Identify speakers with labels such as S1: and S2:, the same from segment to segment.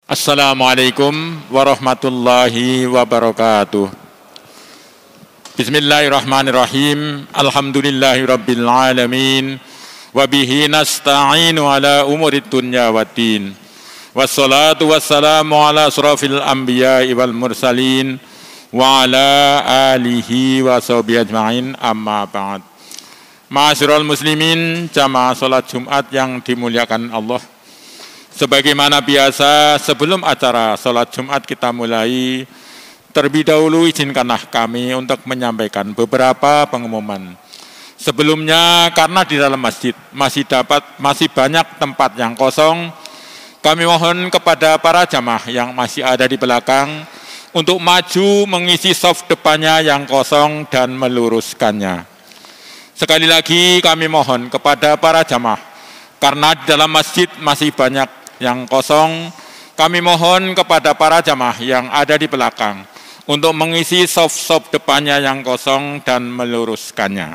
S1: Assalamualaikum warahmatullahi wabarakatuh. Bismillahirrahmanirrahim. Alhamdulillahirabbil alamin. Wa bihi nasta'inu ala umurid dunya waddin. Wassalatu wassalamu ala asrafil anbiya'i wal mursalin wa ala alihi wa sahbihi ajma'in, amma ba'd. Ma'asyiral muslimin, jamaah salat Jumat yang dimuliakan Allah. Sebagaimana biasa, sebelum acara sholat Jumat kita mulai, terlebih dahulu izinkanlah kami untuk menyampaikan beberapa pengumuman. Sebelumnya, karena di dalam masjid masih banyak tempat yang kosong, kami mohon kepada para jamaah yang masih ada di belakang untuk maju mengisi saf depannya yang kosong dan meluruskannya. Sekali lagi kami mohon kepada para jamaah, karena di dalam masjid masih banyak yang kosong, kami mohon kepada para jamaah yang ada di belakang untuk mengisi saf-saf depannya yang kosong dan meluruskannya.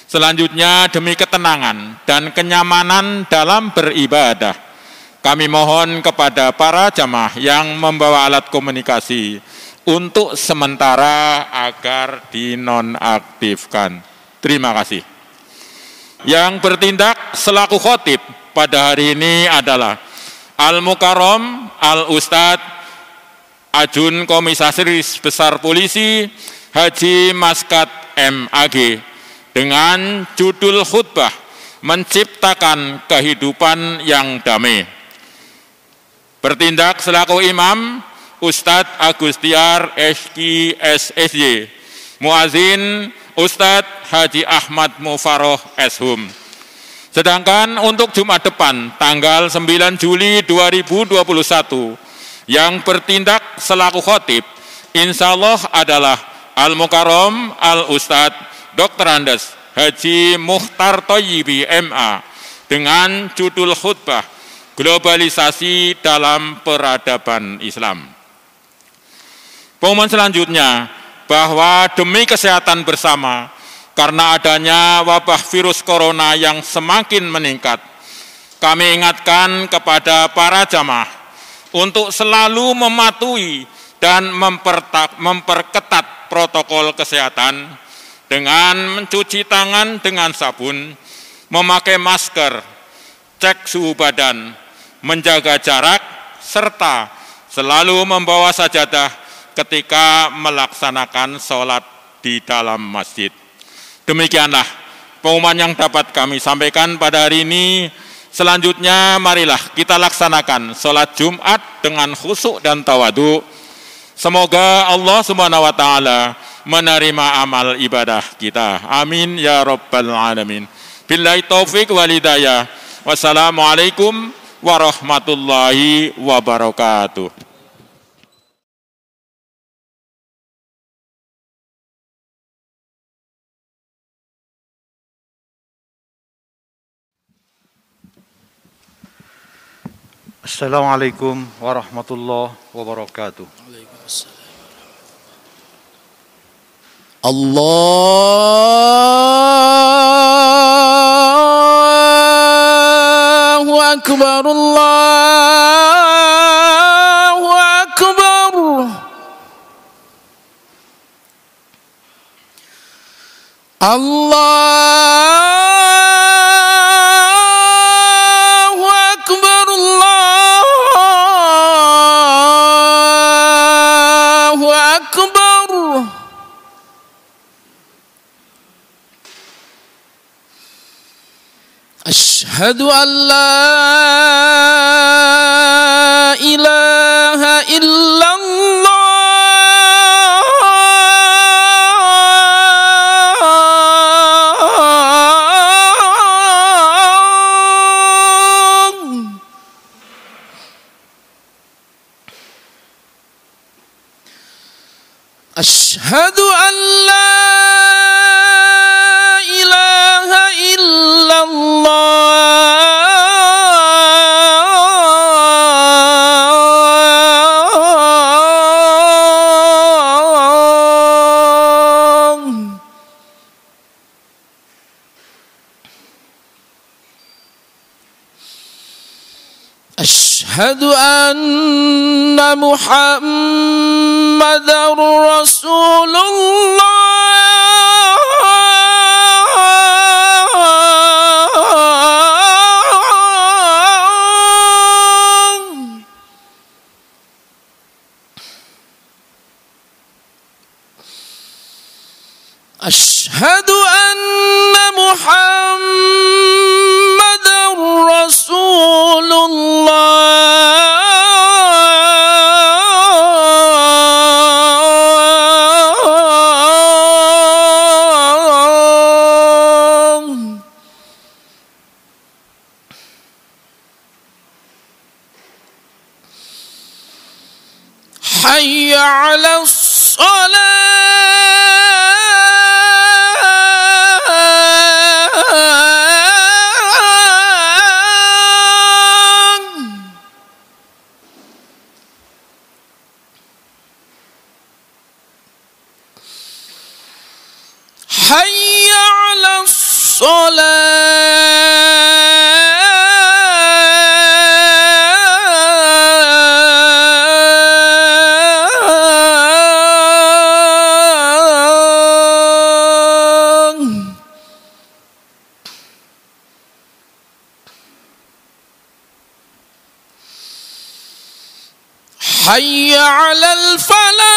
S1: Selanjutnya, demi ketenangan dan kenyamanan dalam beribadah, kami mohon kepada para jamaah yang membawa alat komunikasi untuk sementara agar dinonaktifkan. Terima kasih. Yang bertindak selaku khotib pada hari ini adalah Al-Mukarram Al-Ustadz Ajun Komisaris Besar Polisi Haji Maskat MAG dengan judul khutbah Menciptakan Kehidupan yang Damai. Bertindak selaku imam Ustadz Agustiar SK SSY, muazin Ustadz Haji Ahmad Mufaroh Eshum. Sedangkan untuk Jumat depan tanggal 9 Juli 2021 yang bertindak selaku khotib insya Allah adalah Al-Mukarram Al-Ustadz Dr. Andes Haji Mukhtar Thayyibi MA dengan judul khutbah Globalisasi dalam Peradaban Islam. Pengumuman selanjutnya bahwa demi kesehatan bersama, karena adanya wabah virus corona yang semakin meningkat, kami ingatkan kepada para jamaah untuk selalu mematuhi dan memperketat protokol kesehatan dengan mencuci tangan dengan sabun, memakai masker, cek suhu badan, menjaga jarak, serta selalu membawa sajadah ketika melaksanakan sholat di dalam masjid. Demikianlah pengumuman yang dapat kami sampaikan pada hari ini. Selanjutnya marilah kita laksanakan sholat Jumat dengan khusyuk dan tawadu. Semoga Allah Subhanahu wa Ta'ala menerima amal ibadah kita. Amin ya rabbal alamin. Billahi taufik wal hidayah. Wassalamualaikum warahmatullahi wabarakatuh.
S2: Assalamualaikum warahmatullahi wabarakatuh.
S3: Allahu Akbar, Allahu Akbar. Allahu Akbar, Allahu Akbar. Asyhadu an la ilaha illallah. Asyhadu an la ilaha illallah. أشهد أن محمدا رسول الله. أشهد أن محمدا رسول الله. حي على حي على الصلاة. حي على الفلاح.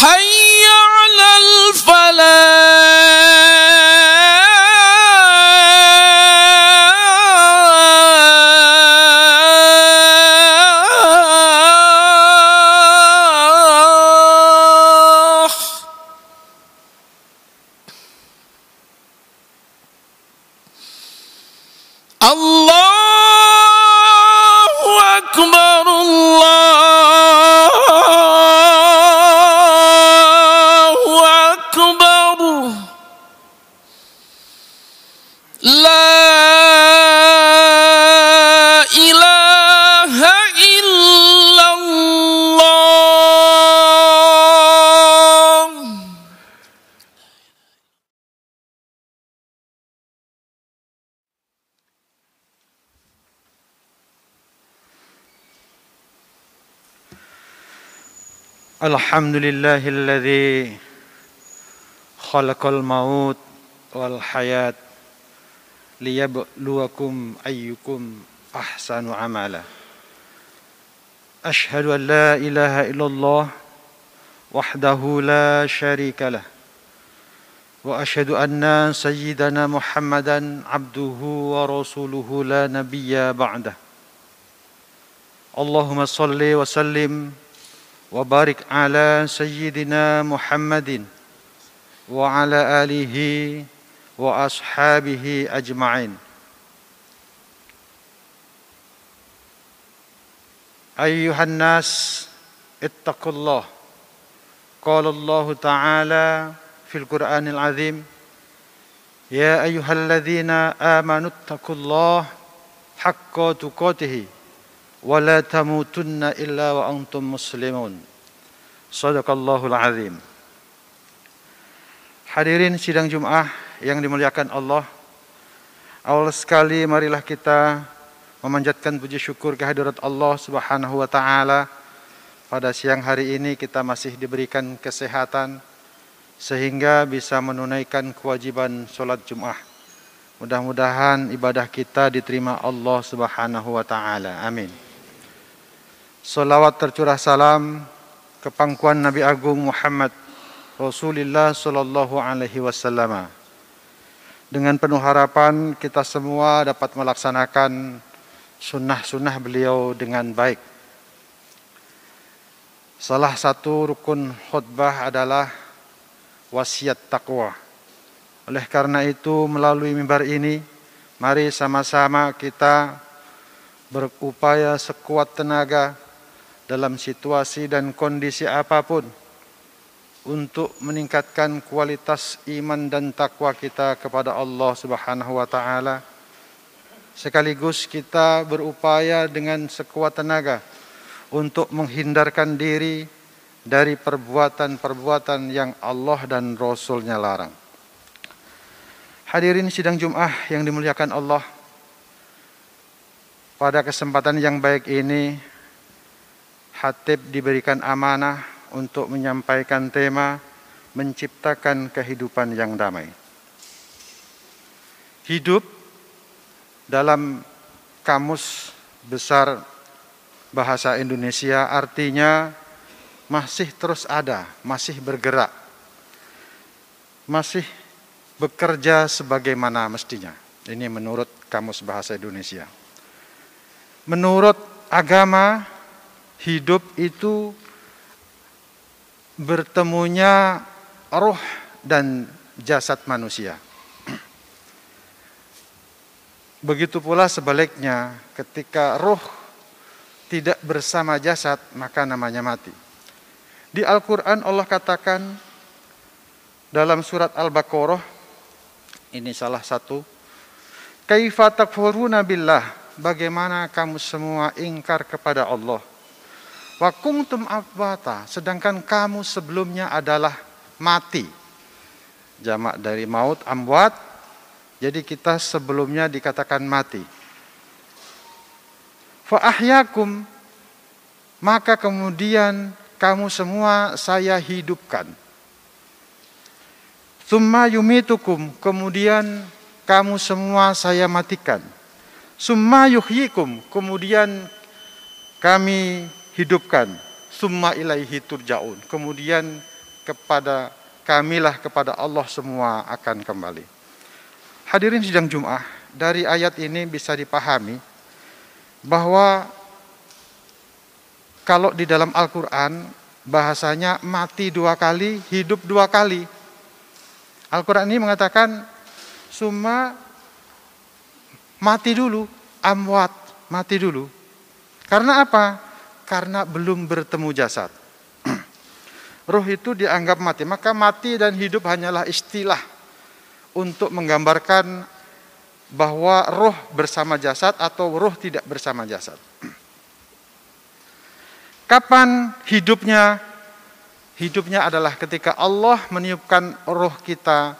S3: حي على الفلاح. الله أكبر الله أكبر. لا إله إلا الله.
S2: Alhamdulillahilladzi khalaqal maut wal hayat liyabluwakum ayyukum ahsanu amala. Ashhadu an la ilaha illallah wahdahu la syarika lah. Wa ashhadu anna sayyidana Muhammadan abduhu wa rasuluhu la nabiyya ba'dah. Allahumma salli wa sallim wa barik ala sayyidina Muhammadin wa ala alihi wa ashabihi ajma'in. Ayyuhan nas ittaqullah. Qala Allah Ta'ala fil Qur'anil Azim, ya ayyuhalladzina amanu ittaqullah haqqa tuqatih wa la tamutunna illa wa antum muslimun. Shadaqallahul azim. Hadirin sidang Jumat yang dimuliakan Allah, awal sekali marilah kita memanjatkan puji syukur kehadirat Allah Subhanahu wa taala. Pada siang hari ini kita masih diberikan kesehatan sehingga bisa menunaikan kewajiban sholat Jumat. Mudah-mudahan ibadah kita diterima Allah Subhanahu wa taala. Amin. Salawat tercurah salam ke pangkuan Nabi Agung Muhammad Rasulullah sallallahu alaihi wasallam. Dengan penuh harapan kita semua dapat melaksanakan sunnah-sunnah beliau dengan baik. Salah satu rukun khutbah adalah wasiat taqwa. Oleh karena itu melalui mimbar ini mari sama-sama kita berupaya sekuat tenaga dalam situasi dan kondisi apapun untuk meningkatkan kualitas iman dan takwa kita kepada Allah Subhanahu wa taala sekaligus kita berupaya dengan sekuat tenaga untuk menghindarkan diri dari perbuatan-perbuatan yang Allah dan Rasul-Nya larang. Hadirin sidang Jum'ah yang dimuliakan Allah, pada kesempatan yang baik ini, Khatib diberikan amanah untuk menyampaikan tema menciptakan kehidupan yang damai. Hidup dalam Kamus Besar Bahasa Indonesia artinya masih terus ada, masih bergerak, masih bekerja sebagaimana mestinya. Ini menurut Kamus Bahasa Indonesia. Menurut agama, hidup itu bertemunya roh dan jasad manusia. Begitu pula sebaliknya, ketika roh tidak bersama jasad, maka namanya mati. Di Al-Quran Allah katakan dalam surat Al-Baqarah, ini salah satu, kaifa takfuruna billah, bagaimana kamu semua ingkar kepada Allah. Wa kuntum amwata, sedangkan kamu sebelumnya adalah mati. Jamak dari maut, amwat. Jadi kita sebelumnya dikatakan mati. Fa ahyakum, maka kemudian kamu semua saya hidupkan. Tsumma yumitukum, kemudian kamu semua saya matikan. Summa yuhyikum, kemudian kami hidupkan. Summa ilaihi turja'un, kemudian kepada kamilah, kepada Allah semua akan kembali. Hadirin sidang Jum'ah, dari ayat ini bisa dipahami bahwa kalau di dalam Al-Quran bahasanya mati 2 kali, hidup 2 kali. Al-Quran ini mengatakan summa mati dulu, amwat, mati dulu. Karena apa? Karena belum bertemu jasad. Ruh itu dianggap mati, maka mati dan hidup hanyalah istilah untuk menggambarkan bahwa ruh bersama jasad atau ruh tidak bersama jasad. Kapan hidupnya? Hidupnya adalah ketika Allah meniupkan ruh kita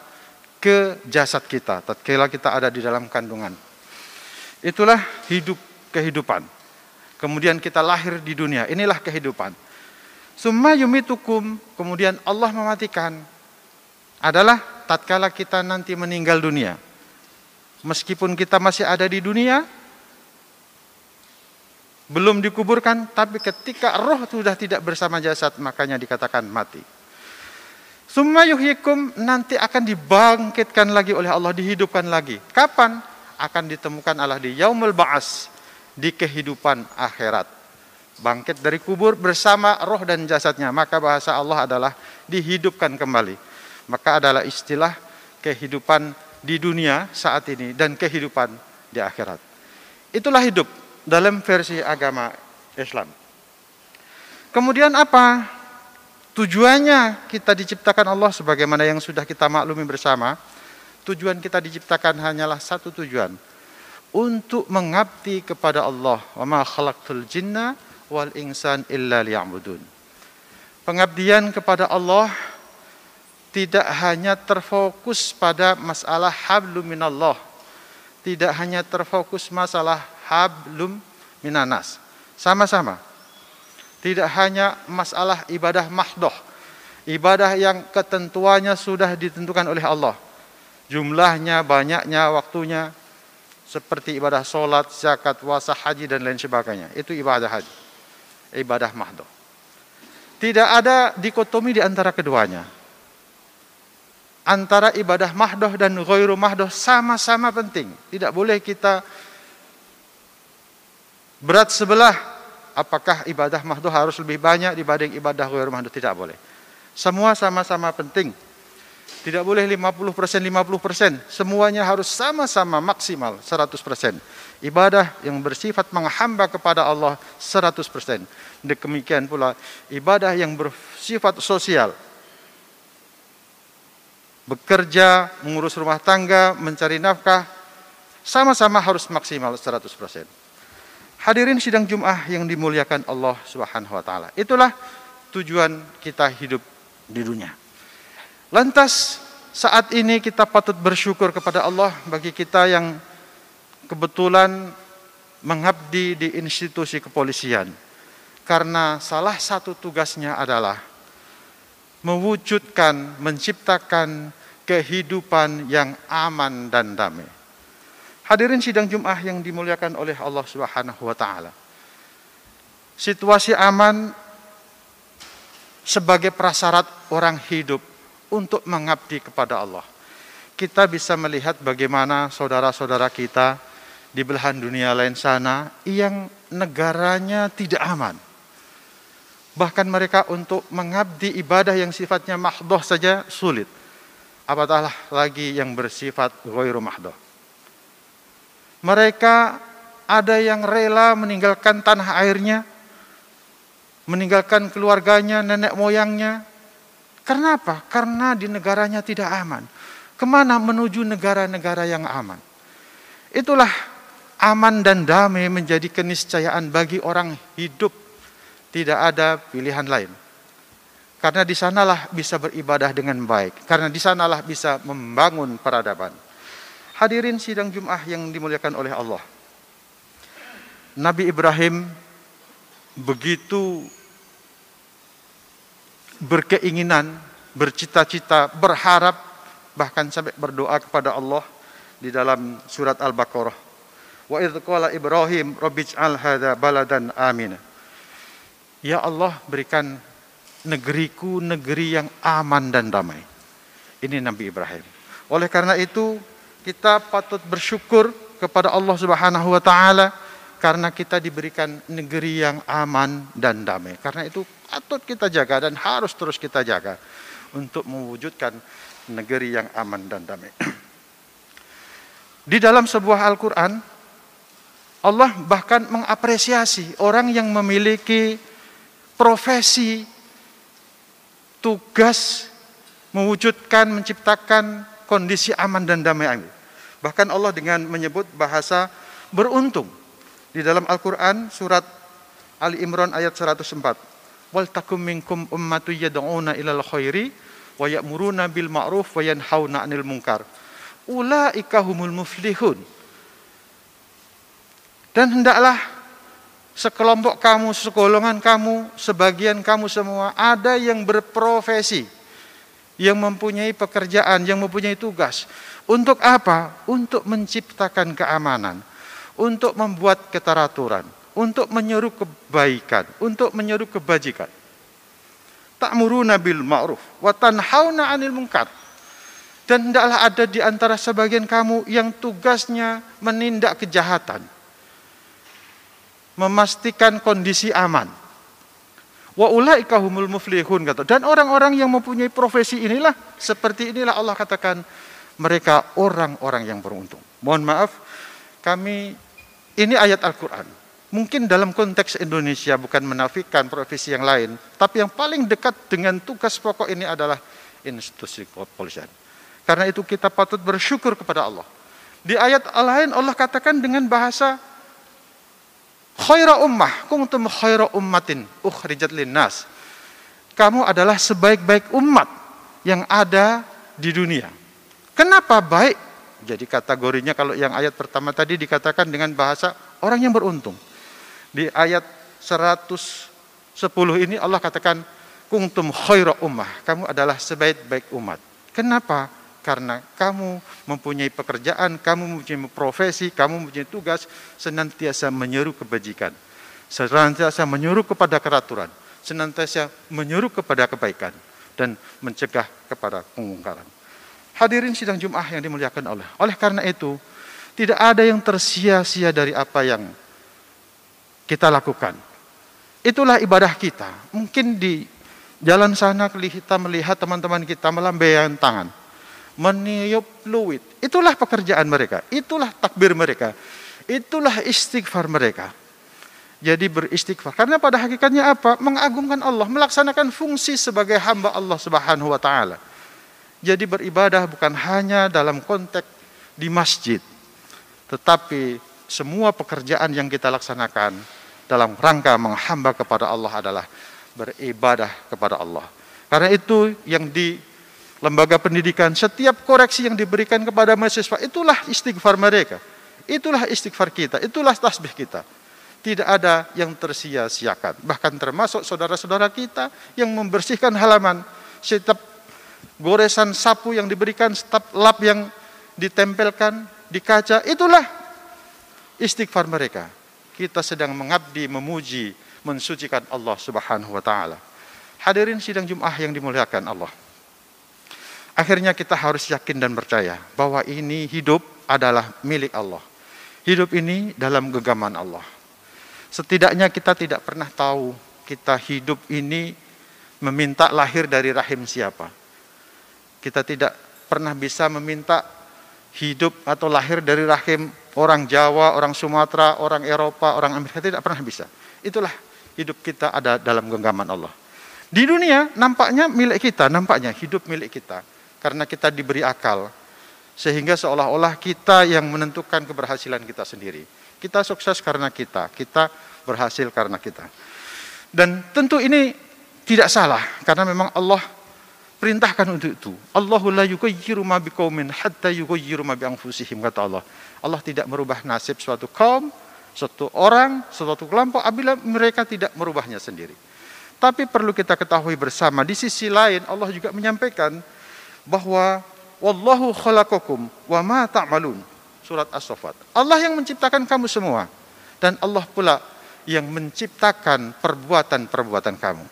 S2: ke jasad kita, tatkala kita ada di dalam kandungan. Itulah hidup, kehidupan. Kemudian kita lahir di dunia, inilah kehidupan. Summa yumitukum, kemudian Allah mematikan, adalah tatkala kita nanti meninggal dunia. Meskipun kita masih ada di dunia, belum dikuburkan, tapi ketika roh sudah tidak bersama jasad, makanya dikatakan mati. Summa yuhyikum, nanti akan dibangkitkan lagi oleh Allah, dihidupkan lagi. Kapan? Akan ditemukan Allah di yaumul ba'as, di kehidupan akhirat. Bangkit dari kubur bersama roh dan jasadnya, maka bahasa Allah adalah dihidupkan kembali. Maka adalah istilah kehidupan di dunia saat ini dan kehidupan di akhirat. Itulah hidup dalam versi agama Islam. Kemudian apa? Tujuannya kita diciptakan Allah sebagaimana yang sudah kita maklumi bersama. Tujuan kita diciptakan hanyalah satu tujuan, untuk mengabdi kepada Allah. Wa ma khalaqtul jinna wal insan illa liya'budun. Pengabdian kepada Allah tidak hanya terfokus pada masalah hablum minallah, tidak hanya terfokus masalah hablum minanas. Sama-sama. Tidak hanya masalah ibadah mahdoh, ibadah yang ketentuannya sudah ditentukan oleh Allah. Jumlahnya, banyaknya, waktunya, seperti ibadah sholat, zakat, puasa, haji, dan lain sebagainya. Itu ibadah haji, ibadah mahdoh. Tidak ada dikotomi di antara keduanya. Antara ibadah mahdoh dan ghairu mahdoh sama-sama penting. Tidak boleh kita berat sebelah. Apakah ibadah mahdoh harus lebih banyak dibanding ibadah ghairu mahdoh? Tidak boleh. Semua sama-sama penting. Tidak boleh 50%, 50%. Semuanya harus sama-sama maksimal 100%. Ibadah yang bersifat menghamba kepada Allah 100%. Demikian pula ibadah yang bersifat sosial. Bekerja, mengurus rumah tangga, mencari nafkah, Sama-sama harus maksimal 100%. Hadirin sidang Jum'ah yang dimuliakan Allah Subhanahu wa taala. Itulah tujuan kita hidup di dunia. Lantas saat ini kita patut bersyukur kepada Allah bagi kita yang kebetulan mengabdi di institusi kepolisian. Karena salah satu tugasnya adalah mewujudkan, menciptakan kehidupan yang aman dan damai. Hadirin sidang Jum'ah yang dimuliakan oleh Allah Subhanahu wa taala. Situasi aman sebagai prasyarat orang hidup untuk mengabdi kepada Allah. Kita bisa melihat bagaimana saudara-saudara kita di belahan dunia lain sana yang negaranya tidak aman. Bahkan mereka untuk mengabdi ibadah yang sifatnya mahdhah saja sulit. Apatah lagi yang bersifat ghairu mahdhah. Mereka ada yang rela meninggalkan tanah airnya, meninggalkan keluarganya, nenek moyangnya. Karena apa? Karena di negaranya tidak aman. Kemana? Menuju negara-negara yang aman. Itulah aman dan damai menjadi keniscayaan bagi orang hidup. Tidak ada pilihan lain. Karena di sanalah bisa beribadah dengan baik. Karena di sanalah bisa membangun peradaban. Hadirin sidang Jum'ah yang dimuliakan oleh Allah. Nabi Ibrahim begitu berkeinginan, bercita-cita, berharap, bahkan sampai berdoa kepada Allah di dalam surat Al-Baqarah. Wa idz qala Ibrahim rabbij'al hadza baladan amina. Ya Allah, berikan negeriku negeri yang aman dan damai. Ini Nabi Ibrahim. Oleh karena itu, kita patut bersyukur kepada Allah Subhanahu wa taala karena kita diberikan negeri yang aman dan damai. Karena itu patut kita jaga dan harus terus kita jaga untuk mewujudkan negeri yang aman dan damai. Di dalam sebuah Al-Quran, Allah bahkan mengapresiasi orang yang memiliki profesi, tugas, mewujudkan, menciptakan kondisi aman dan damai. Bahkan Allah dengan menyebut bahasa beruntung. Di dalam Al-Quran surat Ali Imran ayat 104. Wal takum minkum ummatu yad'una ilal khairi wa ya'muruna bil ma'ruf wa yanhauna 'anil munkar. Ulaika humul muflihun. Dan hendaklah sekelompok kamu, segolongan kamu, sebagian kamu semua ada yang berprofesi, yang mempunyai pekerjaan, yang mempunyai tugas. Untuk apa? Untuk menciptakan keamanan, untuk membuat keteraturan, untuk menyeru kebaikan, untuk menyeru kebajikan. Ta'muruna bil ma'ruf wa tanhauna 'anil munkar. Dan hendaklah ada di antara sebagian kamu yang tugasnya menindak kejahatan, memastikan kondisi aman. Wa ulaika humul muflihun, kata. Dan orang-orang yang mempunyai profesi inilah, seperti inilah Allah katakan mereka orang-orang yang beruntung. Mohon maaf, ini ayat Al-Quran. Mungkin dalam konteks Indonesia bukan menafikan profesi yang lain, tapi yang paling dekat dengan tugas pokok ini adalah institusi kepolisian. Karena itu kita patut bersyukur kepada Allah. Di ayat lain Allah katakan dengan bahasa khaira ummah, kuntum khaira ummatin ukhrijat linnas. Kamu adalah sebaik-baik umat yang ada di dunia. Kenapa baik? Jadi kategorinya kalau yang ayat pertama tadi dikatakan dengan bahasa orang yang beruntung. Di ayat 110 ini Allah katakan kuntum khaira ummah, kamu adalah sebaik-baik umat. Kenapa? Karena kamu mempunyai pekerjaan, kamu mempunyai profesi, kamu mempunyai tugas, senantiasa menyeru kebajikan, senantiasa menyeru kepada keteraturan, senantiasa menyeru kepada kebaikan, dan mencegah kepada kemungkaran. Hadirin sidang Jum'ah yang dimuliakan Allah. Oleh karena itu, tidak ada yang tersia-sia dari apa yang kita lakukan. Itulah ibadah kita. Mungkin di jalan sana kita melihat teman-teman kita melambaikan tangan, meniup fluid. Itulah pekerjaan mereka, itulah takbir mereka, itulah istighfar mereka. Jadi beristighfar. Karena pada hakikatnya apa? Mengagungkan Allah, melaksanakan fungsi sebagai hamba Allah Subhanahu wa taala. Jadi beribadah bukan hanya dalam konteks di masjid, Tetapi semua pekerjaan yang kita laksanakan dalam rangka menghamba kepada Allah adalah beribadah kepada Allah. Karena itu yang di lembaga pendidikan, setiap koreksi yang diberikan kepada mahasiswa, itulah istighfar mereka. Itulah istighfar kita, itulah tasbih kita. Tidak ada yang tersia-siakan. Bahkan termasuk saudara-saudara kita yang membersihkan halaman, setiap goresan sapu yang diberikan, setiap lap yang ditempelkan di kaca, itulah istighfar mereka. Kita sedang mengabdi, memuji, mensucikan Allah Subhanahu wa taala. Hadirin sidang Jumat yang dimuliakan Allah. Akhirnya kita harus yakin dan percaya bahwa ini hidup adalah milik Allah. Hidup ini dalam genggaman Allah. Setidaknya kita tidak pernah tahu kita hidup ini meminta lahir dari rahim siapa. Kita tidak pernah bisa meminta hidup atau lahir dari rahim orang Jawa, orang Sumatera, orang Eropa, orang Amerika, tidak pernah bisa. Itulah hidup kita ada dalam genggaman Allah. Di dunia nampaknya milik kita, nampaknya hidup milik kita. Karena kita diberi akal, sehingga seolah-olah kita yang menentukan keberhasilan kita sendiri. Kita sukses karena kita berhasil karena kita. Dan tentu ini tidak salah, karena memang Allah perintahkan untuk itu. Allahu la yughayyiru ma biqaumin hatta yughayyiru ma bi anfusihim, kata Allah. Allah tidak merubah nasib suatu kaum, suatu orang, suatu kelompok apabila mereka tidak merubahnya sendiri. Tapi perlu kita ketahui bersama, di sisi lain Allah juga menyampaikan bahwa wallahu khalaqakum wa ma ta'malun. Surat As-Saffat. Allah yang menciptakan kamu semua, dan Allah pula yang menciptakan perbuatan-perbuatan kamu.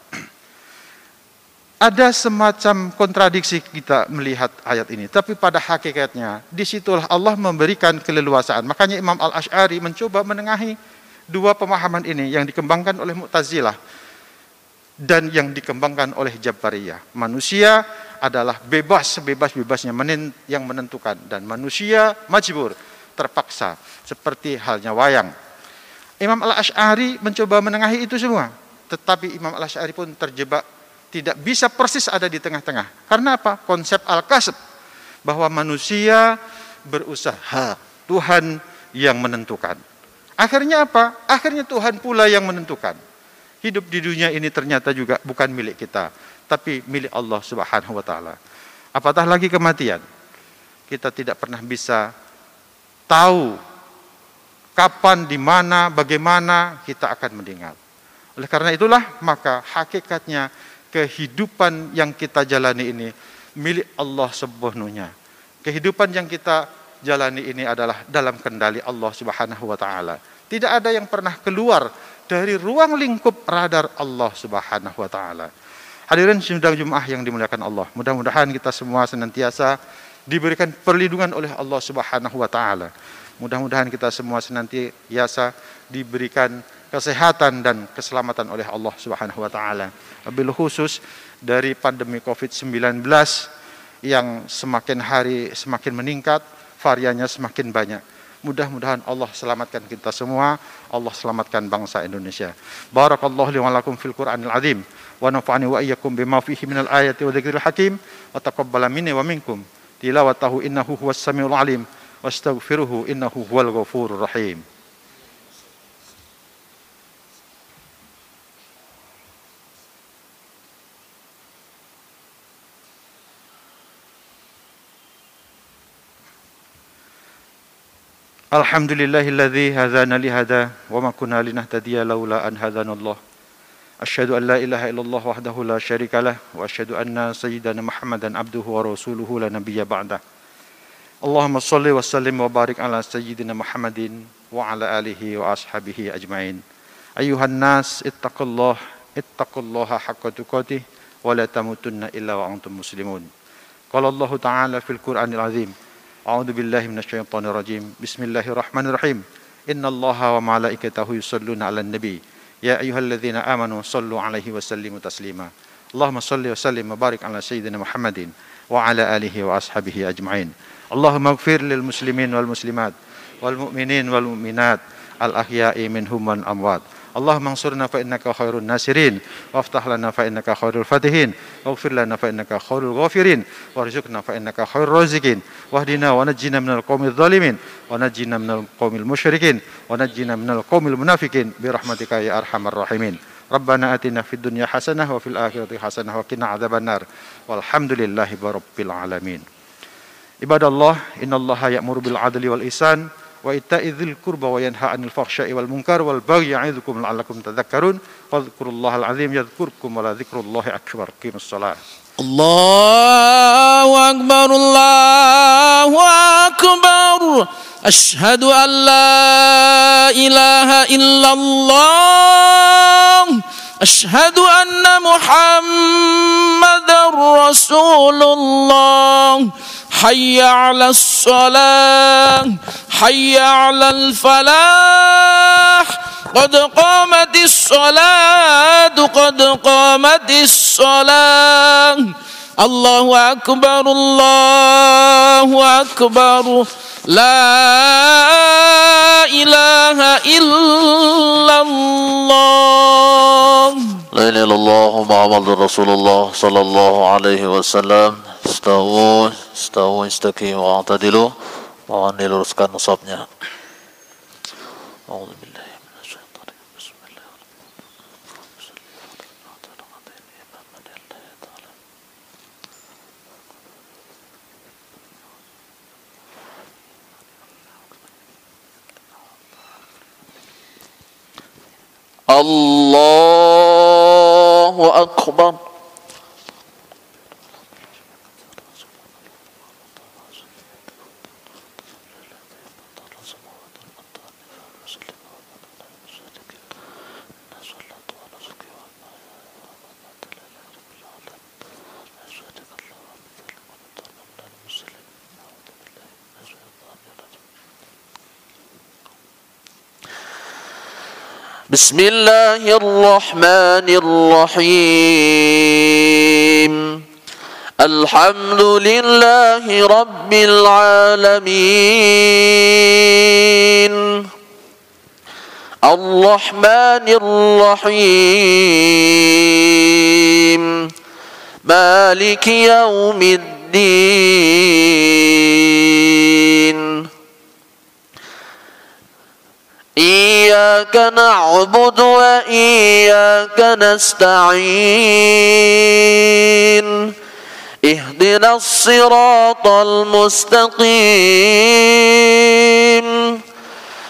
S2: Ada semacam kontradiksi kita melihat ayat ini, tapi pada hakikatnya disitulah Allah memberikan keleluasaan. Makanya Imam Al-Asy'ari mencoba menengahi dua pemahaman ini yang dikembangkan oleh Mu'tazilah dan yang dikembangkan oleh Jabariyah. Manusia adalah bebas sebebas-bebasnya yang menentukan, dan manusia majbur, terpaksa, seperti halnya wayang. Imam Al-Asy'ari mencoba menengahi itu semua, tetapi Imam Al-Asy'ari pun terjebak, tidak bisa persis ada di tengah-tengah. Karena apa? Konsep al-kasb, bahwa manusia berusaha, Tuhan yang menentukan. Akhirnya apa? Akhirnya Tuhan pula yang menentukan. Hidup di dunia ini ternyata juga bukan milik kita, tapi milik Allah Subhanahu wa taala. Apatah lagi kematian. Kita tidak pernah bisa tahu kapan, di mana, bagaimana kita akan meninggal. Oleh karena itulah, maka hakikatnya kehidupan yang kita jalani ini milik Allah sepenuhnya. Kehidupan yang kita jalani ini adalah dalam kendali Allah Subhanahu wa taala. Tidak ada yang pernah keluar dari ruang lingkup radar Allah Subhanahu wa taala. Hadirin sidang Jumat yang dimuliakan Allah, mudah-mudahan kita semua senantiasa diberikan perlindungan oleh Allah Subhanahu wa taala. Mudah-mudahan kita semua senantiasa diberikan kesehatan dan keselamatan oleh Allah Subhanahu wa taala. Wabil khusus dari pandemi Covid-19 yang semakin hari semakin meningkat, variannya semakin banyak. Mudah-mudahan Allah selamatkan kita semua, Allah selamatkan bangsa Indonesia. Barakallahu li wa lakum fil Qur'anil azim, wa nafa'ani wa iyyakum bima fihi minal ayati wa dzikril hakim, wa taqabbala minni wa minkum tilawatahu innahu huwas samiul alim, wastaghfiruhu innahu huwal ghafurur rahim. Alhamdulillahilladzi hadzana li hadza wa ma kunna linahtadiya laula an hadzanallah. Asyhadu an la ilaha illallah wahdahu la syarikalah wa asyhadu anna sayyidana Muhammadan abduhu wa rasuluhu la nabiyya ba'dah. Allahumma shalli wa sallim wa barik ala sayyidina Muhammadin wa ala alihi wa ashabihi ajmain. Ayuhan nas ittaqullaha haqqa tuqatih wa la tamutunna illa wa antum muslimun. Qala Allah ta'ala fil Qur'anil azim. A'udzu billahi minasyaitonir rajim. Bismillahirrahmanirrahim. Innallaha wa malaikatahu yusholluna 'alan nabi. Ya ayyuhalladzina amanu shallu 'alaihi wa sallimu taslima. Allahumma shalli wa sallim wa barik 'ala sayyidina Muhammadin wa 'ala alihi wa ashabihi ajma'in. Allahumma ighfir lil muslimin wal muslimat wal mu'minin wal mu'minat al ahya'i minhum wal amwat. Allahumma ansurna fa innaka khairun nasirin waftah lana fa innaka khairul fatihin واغفر لنا فإنك خير الغافرين وارزقنا فإنك خير الرازقين واهدنا ونجنا من القوم الظالمين ونجنا من القوم المشركين ونجنا من القوم المنافقين برحمتك يا أرحم الراحمين ربنا آتنا في الدنيا حسنة وفي الآخرة حسنة وقنا عذاب النار والحمد لله رب العالمين. Ibadallah, innallaha ya'muru bil adli wal ihsan wa ita'i dzil qurba wa yanha 'anil fahsya'i wal munkar wal baghi ya'idzukum la'allakum tadhakkarun fadhkurullahal 'azim yadhkurkum wa la dzikrullahi akbar. Qimus shalah.
S3: Allahu akbar, Allahu akbar. Asyhadu an la ilaha illallah. Asyhadu anna Muhammadar Rasulullah. Hayya 'alas shalah, hayya 'alal falah. Qad qamatis salatu, qad qamatis salah. Allahu akbar, Allahu akbar. La ilaha illallah.
S4: La ilaha illallah Muhammadur Rasulullah sallallahu alaihi wasallam. Istawu istaqimu wa'tadilu. Mohon diluruskan musabnya. A'udzubillahi minasyaitonir rajim. Bismillahirrahmanirrahim. Allahu akbar. Bismillahirrahmanirrahim. Alhamdulillahi rabbil alamin. Ar-Rahmanir Rahim. Maliki yaumiddin. Iyyaka na'budu wa iyyaka nasta'in. Ihdinas siratal mustaqim.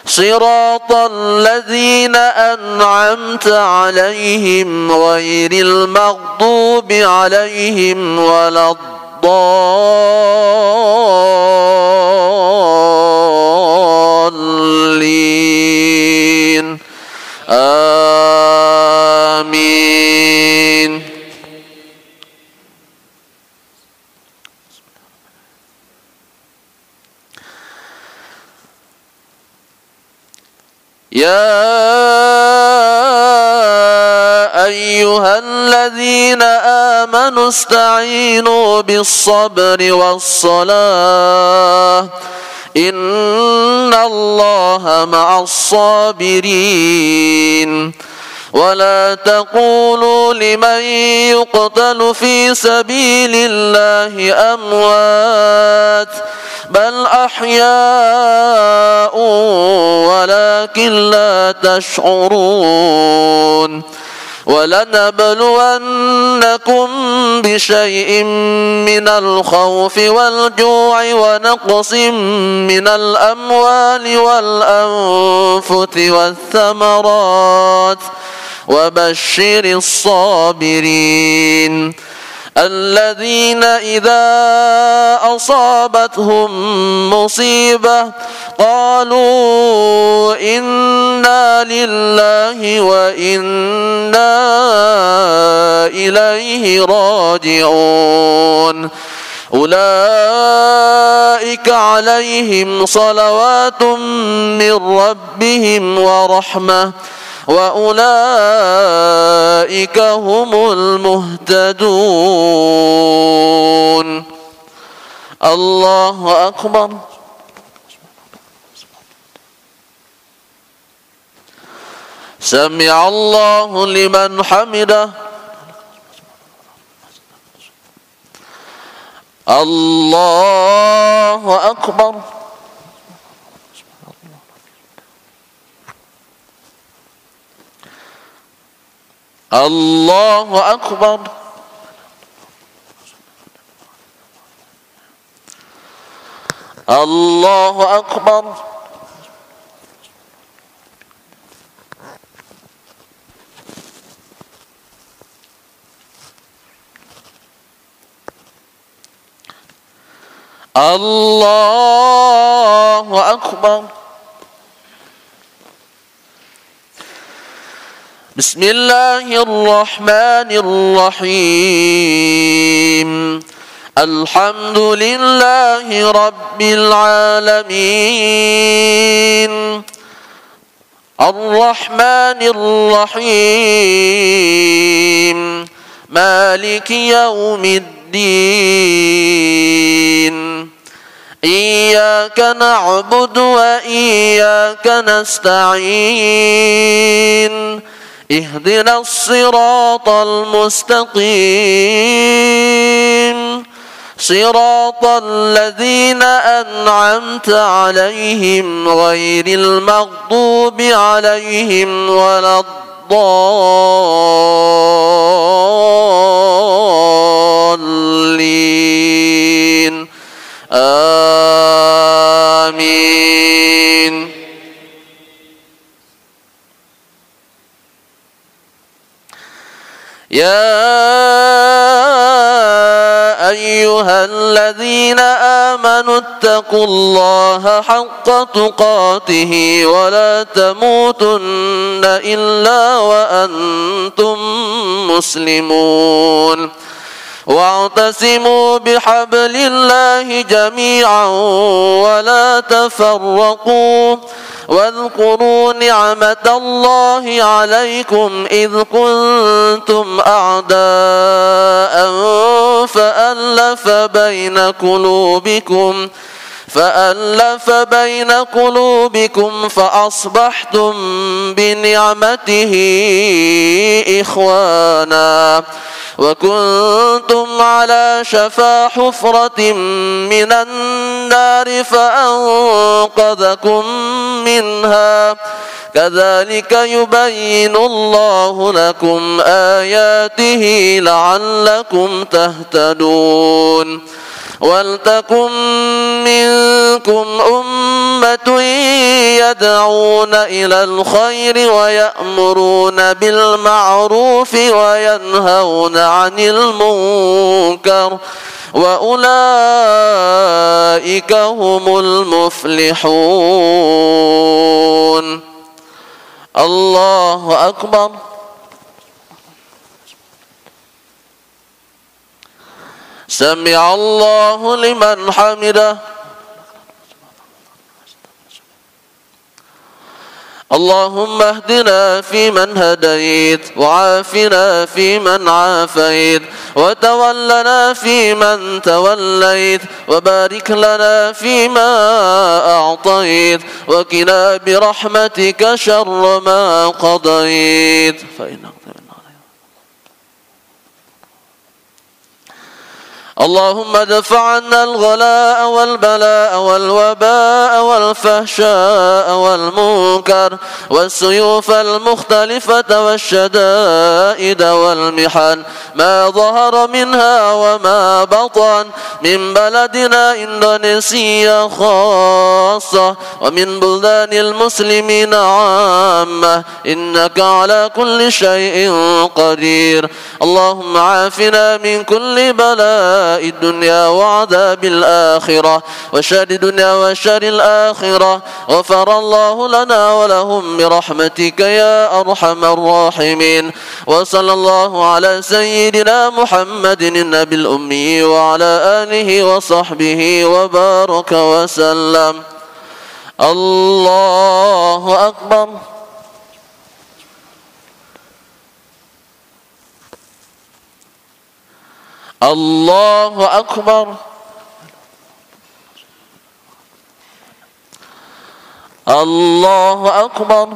S4: Siratal ladzina an'amta 'alaihim ghairil maghdubi 'alaihim waladdallin. Amin. Ya ayyuhalladzina amanu ista'inu bis-sabri was-salah. Innallaha ma'as-sabirin. ولا تقولوا لمن يقتل في سبيل الله أموات بل أحياء ولكن لا تشعرون. ولنبلونكم بشيء من الخوف والجوع ونقص من الأموال والأنفس والثمرات وبشر الصابرين الذين إذا أصابتهم مصيبة قالوا إنا لله وإنا إليه راجعون. أولئك عليهم صلوات من ربهم ورحمة وأولئك هم المهتدون. الله أكبر. سمع الله لمن حمده. الله أكبر. الله أكبر. الله أكبر. الله أكبر. بسم الله الرحمن الرحيم. الحمد لله رب العالمين الرحمن الرحيم مالك يوم الدين إياك نعبد وإياك نستعين اهدنا الصراط المستقيم صراط الذين أنعمت عليهم غير المغضوب عليهم ولا الضالين آمين. يا أيها الذين آمنوا اتقوا الله حق تقاته ولا تموتن إلا وأنتم مسلمون واعتصموا بحبل الله جميعا ولا تفرقوا واذكروا نعمة الله عليكم إذ كنتم أعداء فألف بين قلوبكم فأصبحتم بنعمته إخوانا وكنتم على شفا حفرة من النار فأنقذكم منها كذلك يبين الله لكم آياته لعلكم تهتدون ولتكن منكم أمة يدعون إلى الخير ويأمرون بالمعروف وينهون عن المنكر وأولئك هم المفلحون. الله أكبر. سمع الله لمن حمده. اللهم اهدنا فيمن هديت وعافنا فيمن عافيت وتولنا فيمن توليت وبارك لنا فيما أعطيت وقنا برحمتك شر ما قضيت اللهم ادفع عنا الغلاء والبلاء والوباء والفحشاء والمنكر والسيوف المختلفة والشدائد والمحن ما ظهر منها وما بطن من بلدنا إندونيسيا خاصة ومن بلدان المسلمين عامة إنك على كل شيء قدير. اللهم عافنا من كل بلاء الدنيا وعذاب الآخرة وشر الدنيا وشر الآخرة غفر الله لنا ولهم برحمتك يا أرحم الراحمين. وصلى الله على سيدنا محمد النبي الأمي وعلى آله وصحبه وبارك وسلم. الله أكبر. الله أكبر. الله أكبر.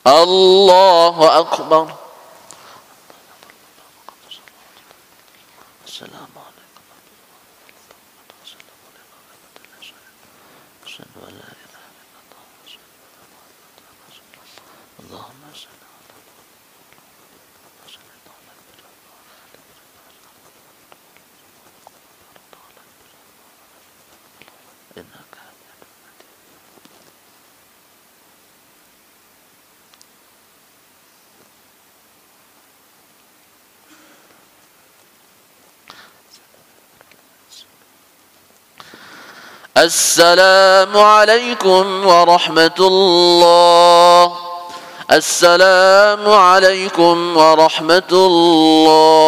S4: الله أكبر. السلام عليكم أشهد أن لا إله إلا الله اللهم صل إنك السلام عليكم ورحمة الله. السلام عليكم ورحمة الله.